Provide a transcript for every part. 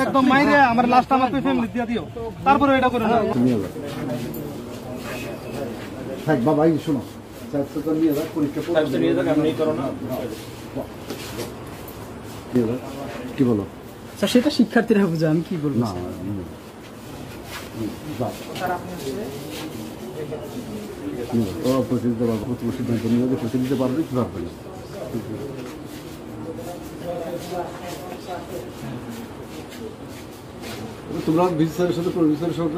একদম মাইরে আমার লাস্ট আমার ফ্যামিলি দিয়ে দিও, তারপরে এটা করে না বাবা। এই শোনো নিয়ে যাক পরীক্ষা নিয়ে যাক, আপনি করো না কি বলো স্যার? সেটা শিক্ষার্থীরা বুঝে, আমি কি বলবো না। সিদ্ধান্ত নিয়ে পৌঁছে দিতে পারবে কি পারবে না। তোমরা ভিজিটারের সাথে প্রভিসারের সাথে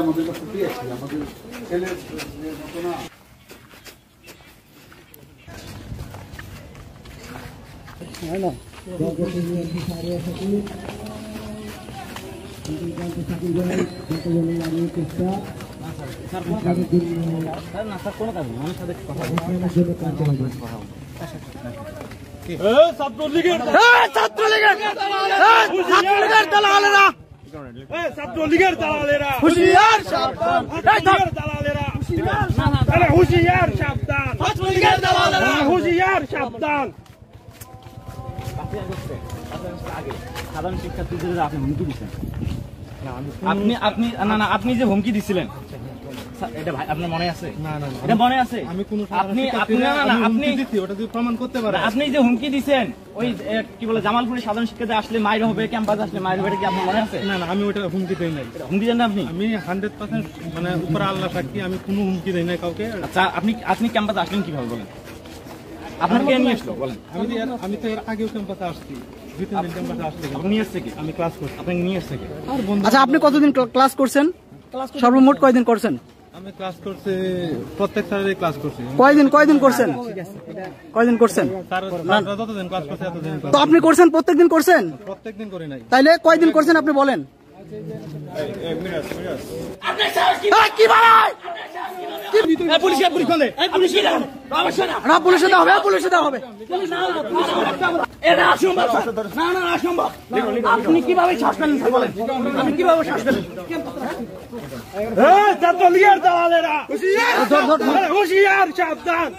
আমাদের কাছে পেয়েছি, আমাদের ছেলের ঘটনা না ছাত্রলীগের দালালেরা, ছাত্রলীগের দালালেরা হুঁশিয়ার সাবধান, দালালেরা হুঁশিয়ার সাবধান, ছাত্রলীগের দালালেরা হুঁশিয়ার সাবধান। সাধারণ শিক্ষার্থীদের আপনি হুমকি দিচ্ছেন, আপনি যে হুমকি দিছিলেন এটা ভাই আপনার মনে আছে? না না এটা মনে আছে? আমি কোন আপনি ওটা যদি প্রমাণ করতে পারেন, আপনি যে হুমকি দিছেন ওই কি বলে জামালপুরের সাধারণ শিক্ষার্থী আসলে মাইর হবে, ক্যাম্পাসে আসলে মাইর হবে, এটা কি আপনার মনে আছে? না না আমি ওটা হুমকি দেই নাই। হুমকি দেন না আপনি? আমি 100% মানে উপরে আল্লাহ সাক্ষী, আমি কোনো হুমকি দেই নাই কাউকে। আচ্ছা আপনি ক্যাম্পাসে আসলেন কিভাবে বলেন? আপনার কে নিয়ে আসলো বলেন? আমি তো এর আগেও ক্যাম্পাসে আসছি, 2-3 দিন ক্যাম্পাসে আসছি। আপনি নিয়ে আসছে কি? আমি ক্লাস করছি। আপনি নিয়ে আসছে কি? আচ্ছা আপনি কতদিন ক্লাস করছেন? সর্বমোট কয়দিন করছেন? আমি ক্লাস করছি, প্রত্যেক স্যারেরই ক্লাস করছি। কয়দিন করছেন? কয়দিন করছেন? যতদিন ক্লাস করছে ততদিন। তো আপনি করছেন প্রত্যেকদিন করছেন? প্রত্যেকদিন করি নাই। তাইলে কয়দিন করছেন আপনি বলেন? আপনি কিভাবে শ্বাস পেলেন বলেন? আপনি কিভাবে শ্বাস পেলেন? ছাত্রলীগের দালালেরা হুঁশিয়ার সাবধান।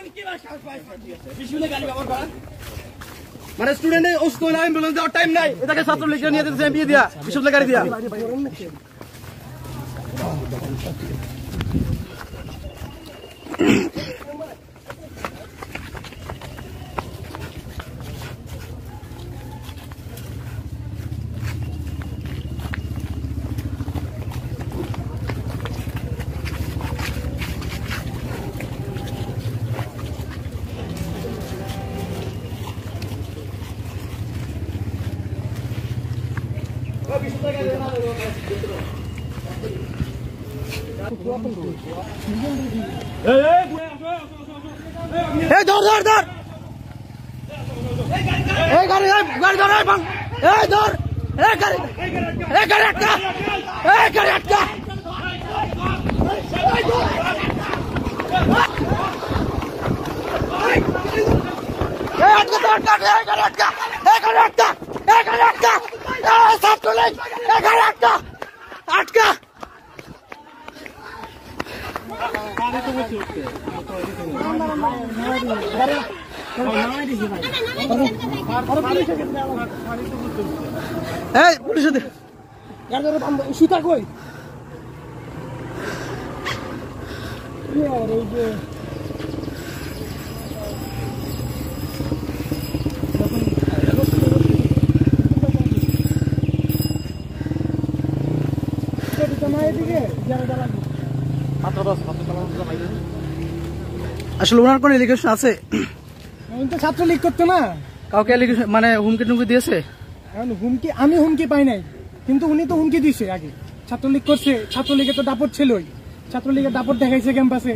মানে স্টুডেন্ট অসুস্থ হলে অ্যাম্বুলেন্স দেওয়ার টাইম নাই, এটাকে ছাত্রলীগকে নিয়ে যেতে বিয়ে দিয়া বিশ্ববিদ্যালয় গাড়ি দিয়া। সুতা কই? আসলে ওনার কোন এলিগেশন আছে? উনি তো ছাত্রলীগ করতো না, কাউকে এলিগেশন মানে হুমকি টুমকি দিয়েছে? হুমকি আমি হুমকি পাই নাই, কিন্তু উনি তো হুমকি দিয়েছে আগে। ছাত্রলীগ করছে, ছাত্রলীগের তো দাপট ছিলই, ছাত্রলীগের দাপট দেখাইছে ক্যাম্পাসে।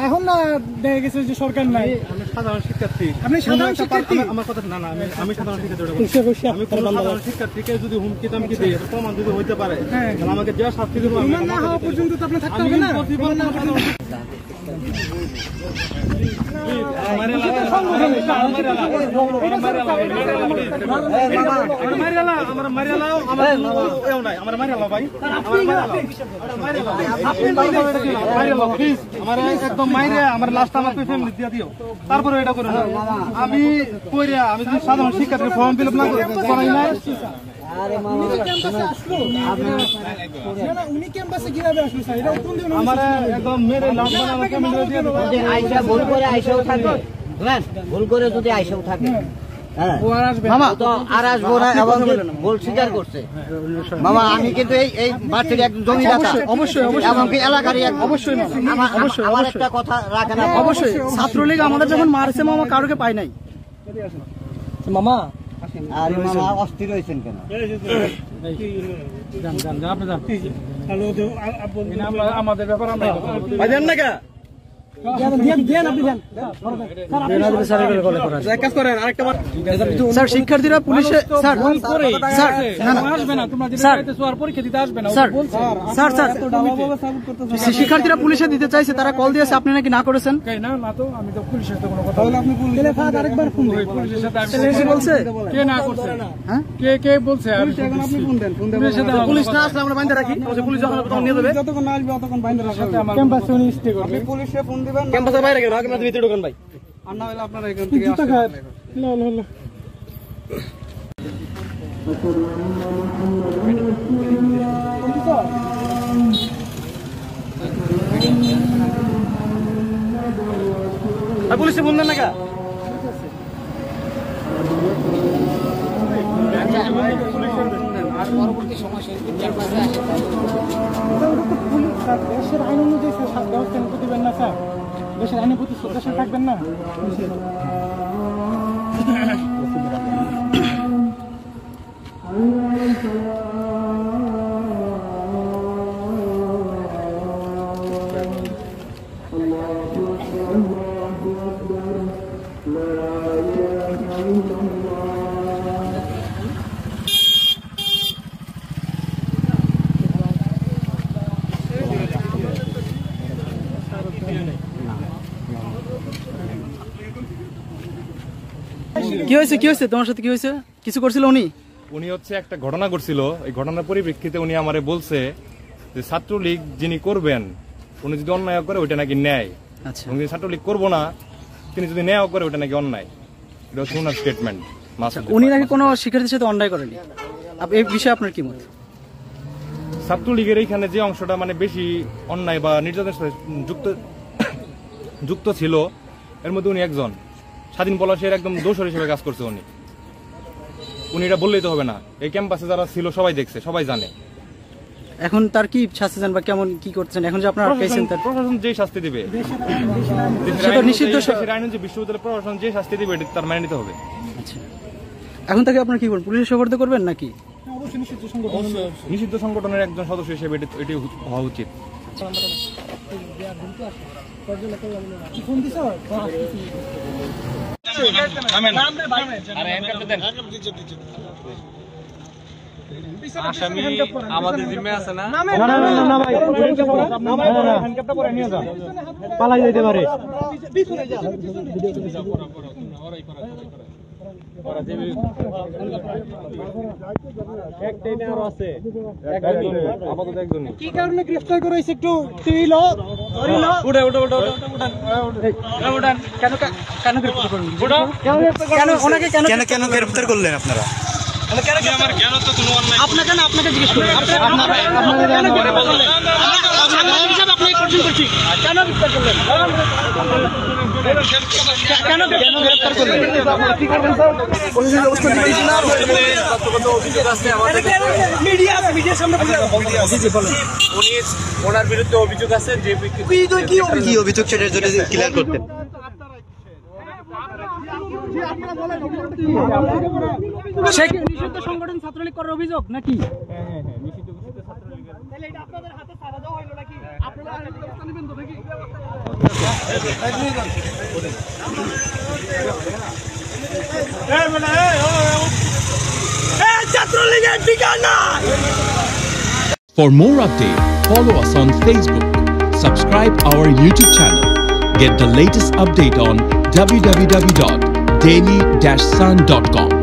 এখন না দেখা গেছে যে সরকার নাই। আমি সাধারণ শিক্ষার্থী। আপনি সাধারণ শিক্ষার্থী? আমার কথা না না, আমি সাধারণ শিক্ষার্থী। আমি সাধারণ শিক্ষার্থীকে যদি হুমকি টামকি দিই, প্রমাণ যদি হইতে পারে, আমাকে যা শাস্তি দেবো না হওয়া পর্যন্ত তো আপনি থাকতে হবে না। তারপরে এটা করে আমি সাধারণ শিক্ষার্থীর ফর্ম ফিল আপ না করাই নাই। ভুল করে যদি আইসাও থাকে আর আসবো না এবং ভুল স্বীকার করছে। মামা আমি কিন্তু এই বাচ্চাটি একজন জমিদাতা, অবশ্যই এমনকি এলাকারই অবশ্যই আমার একটা কথা রাখে না। অবশ্যই ছাত্রলীগ আমাদের যখন মারছে মামা কারোকে পাই নাই মামা। আরে মামা অস্থির হয়েছেন কেন? আমাদের ব্যাপার আমরা শিক্ষার্থীরা পুলিশে শিক্ষার্থীরা পুলিশে দিতে চাইছে, তারা কল দিয়েছে, আপনি নাকি না করেছেন? না তো আমি তো পুলিশের তো কোনো কথা বলছে কে না করছে, কে বলছে পুলিশ না আসলে আমরা বাইন্ধে রাখি, পুলিশ যখন নিয়ে যাবে যতক্ষণ না আসবে ততক্ষণ বাইন্ধে রাখা ক্যাম্পাসে উনি স্টে করবে। পুলিশে ফোন দিবেন, ক্যাম্পাসের বাইরে গেল আগে ভিতরে ঢোকেন ভাই, আর না হলে আপনারা এখান থেকে আসেন। পুলিশে ফোন দেন না কা পরবর্তী সময় দেশের আইন অনুযায়ী ব্যবস্থা নিতে দিবেন না স্যার, দেশের আইনের প্রতি শ্রদ্ধাশীল থাকবেন না। কি হয়েছে, কি হয়েছে তোমার সাথে, কি হয়েছে? কিছু করছিল উনি হচ্ছে একটা ঘটনা করছিল, এই ঘটনার পরিপ্রেক্ষিতে উনি আমারে বলছে যে ছাত্রলীগ যিনি করবেন উনি যদি অন্যায় করে ওইটা নাকি ন্যায়। আচ্ছা, উনি ছাত্রলীগ করবো না, তিনি যদি ন্যায় করে ওইটা নাকি অন্যায়। এটা হচ্ছে ওনার স্টেটমেন্ট। উনি নাকি কোনো শিক্ষার্থীর সাথে অন্যায় করেনি, এই বিষয়ে আপনার কি মত? ছাত্রলীগের এইখানে যে অংশটা মানে বেশি অন্যায় বা নির্যাতনের সাথে যুক্ত ছিল, এর মধ্যে উনি একজন স্বাধীন পলাশের একদম দোষর হিসেবে কাজ করছে। উনি এটা বললেই তো হবে না, এই ক্যাম্পাসে যারা ছিল সবাই দেখছে, সবাই জানে। এখন তার কি শাস্তি দেন বা কেমন কি করছেন এখন যে আপনারা পেয়েছেন? প্রশাসন যে শাস্তি দিবে, নিষিদ্ধ আইন যে বিশ্ববিদ্যালয় প্রশাসন যে শাস্তি দিবে তার মানে নিতে হবে। আচ্ছা, এখন তাকে আপনারা কি করবেন, পুলিশে সোপর্দ করবেন নাকি? নিষিদ্ধ সংগঠনের একজন সদস্য হিসেবে এটি হওয়া উচিত। আসামি আমাদের জিম্মে আছে না? পালাই যেতে পারে। কি কারণে গ্রেফতার করা হয়েছে একটু কেন গ্রেফতার করলেন আপনারা? আপনাকে জিজ্ঞেস করি, ওনার বিরুদ্ধে অভিযোগ আছে, যে কি অভিযোগ সেটা যদি ক্লিয়ার করতেন। নিষিদ্ধ সংগঠন ছাত্রলীগ করার অভিযোগ নাকি? For more updates, follow us on Facebook, subscribe our YouTube channel Get the latest update on www.daily-sun.com.